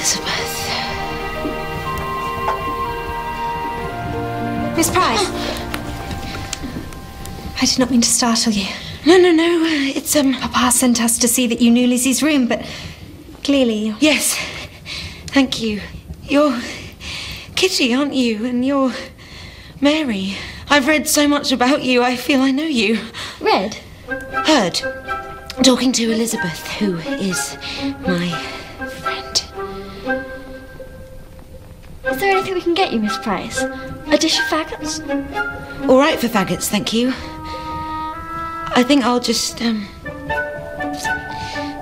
Elizabeth. Miss Price. I did not mean to startle you. No. It's, Papa sent us to see that you knew Lizzie's room, but clearly... Yes. Thank you. You're Kitty, aren't you? And you're Mary. I've read so much about you, I feel I know you. Read? Heard. Talking to Elizabeth, who is my friend. Is there anything we can get you, Miss Price? A dish of faggots? All right for faggots, thank you. I think I'll just, go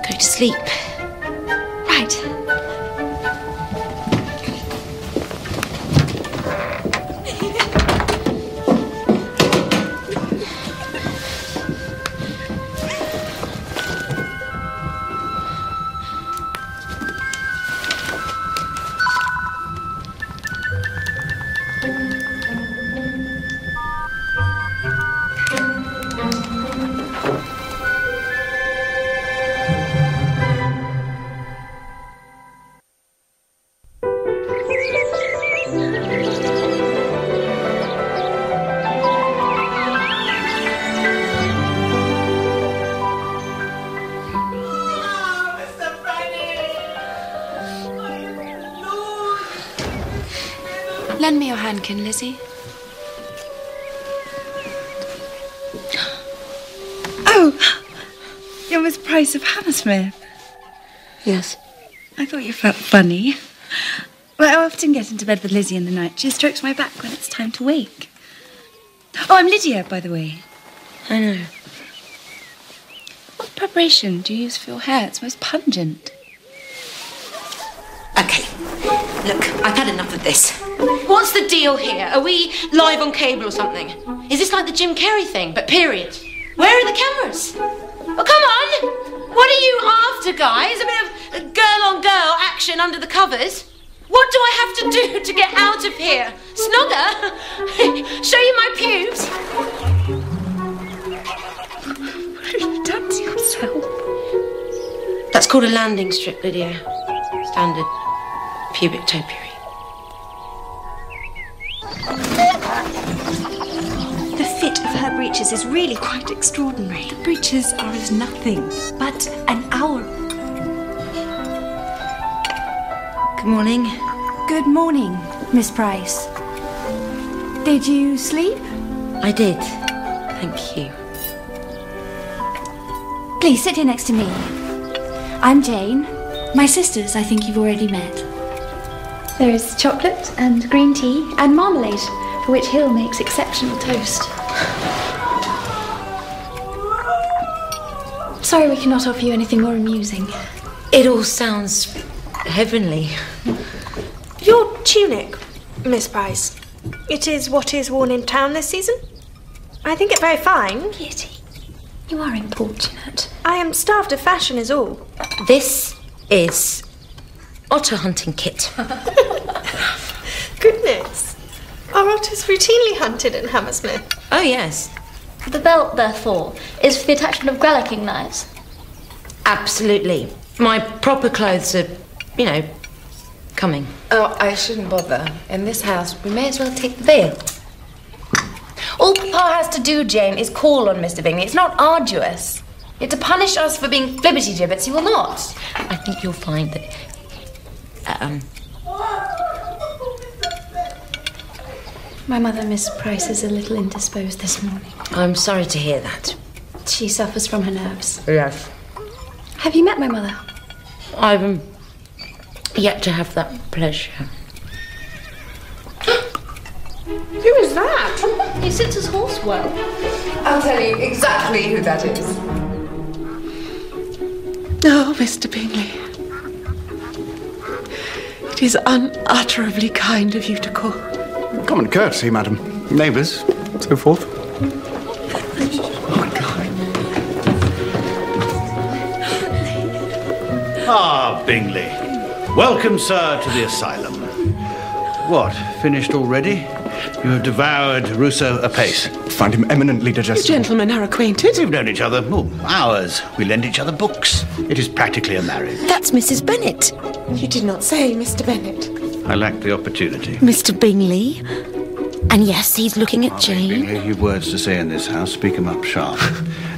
to sleep. Right. Lend me your handkin, Lizzie. Oh, you're Miss Price of Hammersmith. Yes. I thought you felt funny. Well, I often get into bed with Lizzie in the night. She strokes my back when it's time to wake. Oh, I'm Lydia, by the way. I know. What preparation do you use for your hair? It's most pungent. Okay. Look, I've had enough of this. What's the deal here? Are we live on cable or something? Is this like the Jim Carrey thing, but period? Where are the cameras? Oh, come on! What are you after, guys? A bit of girl-on-girl action under the covers? What do I have to do to get out of here? Snogger? Show you my pubes? What have you done to yourself? That's called a landing strip, Lydia. Standard pubic topiary. The fit of her breeches is really quite extraordinary. The breeches are as nothing but an hour. Good morning. Good morning, Miss Price. Did you sleep? I did. Thank you. Please sit here next to me. I'm Jane. My sisters, I think you've already met. There is chocolate and green tea and marmalade, for which Hill makes exceptional toast. Sorry we cannot offer you anything more amusing. It all sounds heavenly. Your tunic, Miss Price, it is what is worn in town this season? I think it very fine. Kitty, you are importunate. I am starved of fashion is all. This is otter hunting kit. Goodness. Are otters routinely hunted in Hammersmith? Oh, yes. The belt, therefore, is for the attachment of grellicking knives. Absolutely. My proper clothes are, coming. Oh, I shouldn't bother. In this house, we may as well take the veil. All Papa has to do, Jane, is call on Mr. Bingley. It's not arduous. Yet to punish us for being flibbity-gibbets, he will not. I think you'll find that... My mother, Miss Price, is a little indisposed this morning. I'm sorry to hear that. She suffers from her nerves. Yes. Have you met my mother? I've yet to have that pleasure. Who is that? He sits his horse well. I'll tell you exactly who that is. Oh, Mr. Bingley. It is unutterably kind of you to call. Common courtesy, madam. Neighbours, so forth. Ah, Bingley. Welcome, sir, to the asylum. What, finished already? You have devoured Rousseau apace. Find him eminently digestible. Gentlemen are acquainted. We've known each other, hours. We lend each other books. It is practically a marriage. That's Mrs. Bennet. You did not say, Mr. Bennet. I lacked the opportunity. Mr. Bingley? And yes, he's looking at Jane. Bingley, you've words to say in this house. Speak 'em up sharp.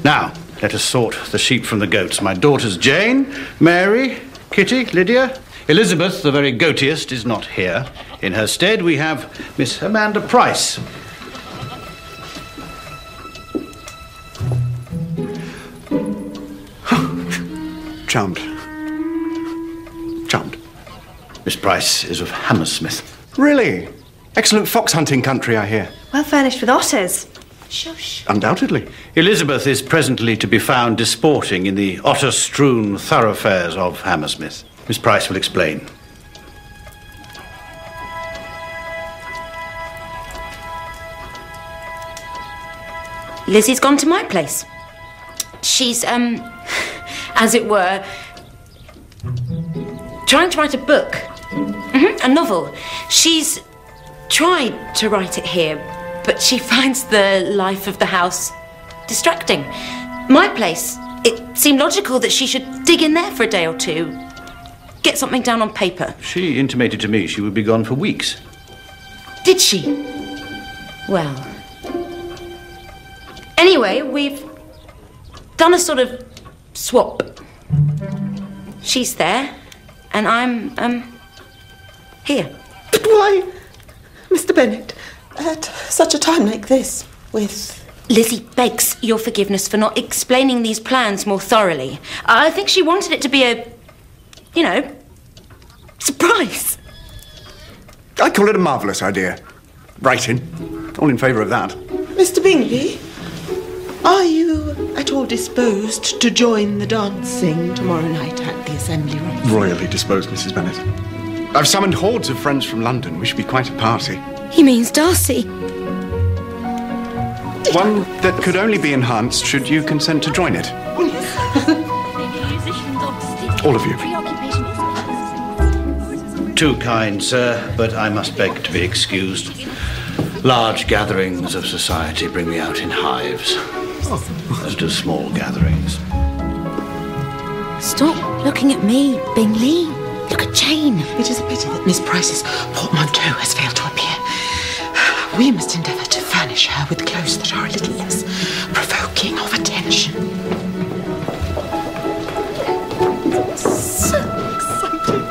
Now, let us sort the sheep from the goats. My daughters Jane, Mary, Kitty, Lydia. Elizabeth, the very goatiest, is not here. In her stead, we have Miss Amanda Price. Charmed. Charmed. Miss Price is of Hammersmith. Really? Excellent fox hunting country, I hear. Well furnished with otters. Shush. Undoubtedly. Elizabeth is presently to be found disporting in the otter-strewn thoroughfares of Hammersmith. Miss Price will explain. Lizzie's gone to my place. She's, as it were, trying to write a book. A novel. She's tried to write it here, but she finds the life of the house distracting. My place, it seemed logical that she should dig in there for a day or two. Get something down on paper. She intimated to me she would be gone for weeks. Did she? Well. Anyway, we've done a sort of swap. She's there, and I'm, here. But why, Mr. Bennet, at such a time like this, with... Lizzie begs your forgiveness for not explaining these plans more thoroughly. I think she wanted it to be a, surprise. I call it a marvellous idea. Writing. All in favour of that. Mr. Bingley, are you at all disposed to join the dancing tomorrow night at the Assembly Rooms? Royally disposed, Mrs. Bennet. I've summoned hordes of friends from London. We should be quite a party. He means Darcy. One that could only be enhanced should you consent to join it. All of you. Too kind, sir, but I must beg to be excused. Large gatherings of society bring me out in hives, as do small gatherings. Stop looking at me, Bingley. Look at Jane. It is a pity that Miss Price's portmanteau has failed to appear. We must endeavour to furnish her with clothes that are a little less provoking of attention. So exciting.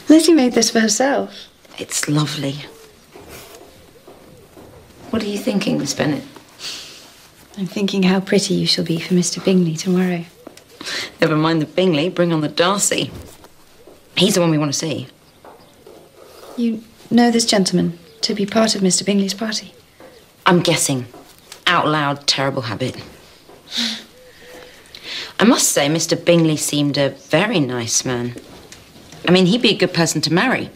Lizzie made this for herself. It's lovely. What are you thinking, Miss Bennet? I'm thinking how pretty you shall be for Mr. Bingley tomorrow. Never mind the Bingley, bring on the Darcy. He's the one we want to see. You know this gentleman to be part of Mr. Bingley's party? I'm guessing. Out loud, terrible habit. I must say, Mr. Bingley seemed a very nice man. I mean, he'd be a good person to marry.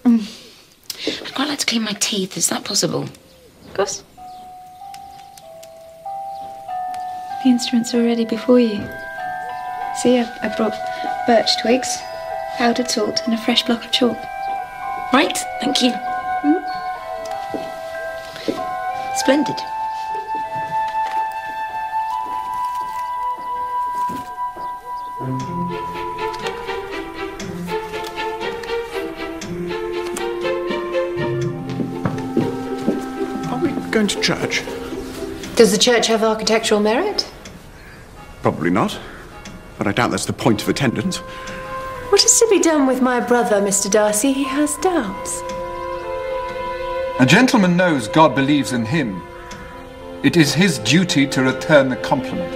I'd quite like to clean my teeth. Is that possible? Of course. The instruments are ready before you. See, I brought birch twigs, powdered salt, and a fresh block of chalk. Right, thank you. Splendid. Are we going to church? Does the church have architectural merit? Probably not. But I doubt that's the point of attendance. What is to be done with my brother, Mr. Darcy? He has doubts. A gentleman knows God believes in him. It is his duty to return the compliment.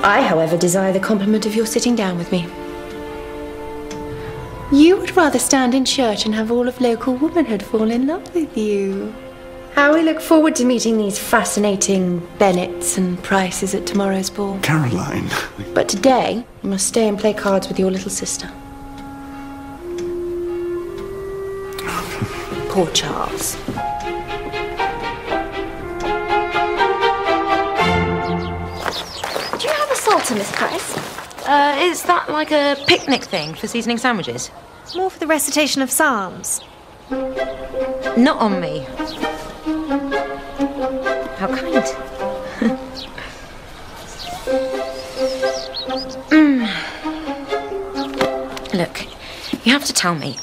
I, however, desire the compliment of your sitting down with me. You would rather stand in church and have all of local womanhood fall in love with you. How we look forward to meeting these fascinating Bennets and Prices at tomorrow's ball. Caroline. But today, you must stay and play cards with your little sister. Poor Charles. Do you have a salter, Miss Price? Is that like a picnic thing for seasoning sandwiches? More for the recitation of psalms. Not on me. How kind. You have to tell me.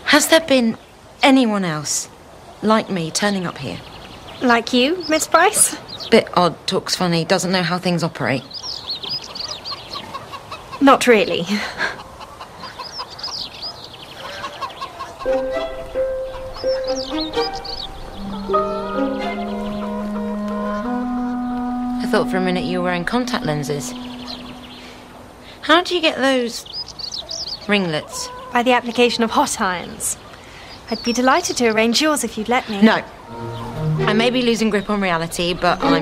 Has there been anyone else like me turning up here? Like you, Miss Price? Bit odd, talks funny, doesn't know how things operate. Not really. I thought for a minute you were wearing contact lenses. How do you get those ringlets? By the application of hot irons. I'd be delighted to arrange yours if you'd let me. No. I may be losing grip on reality, but I'm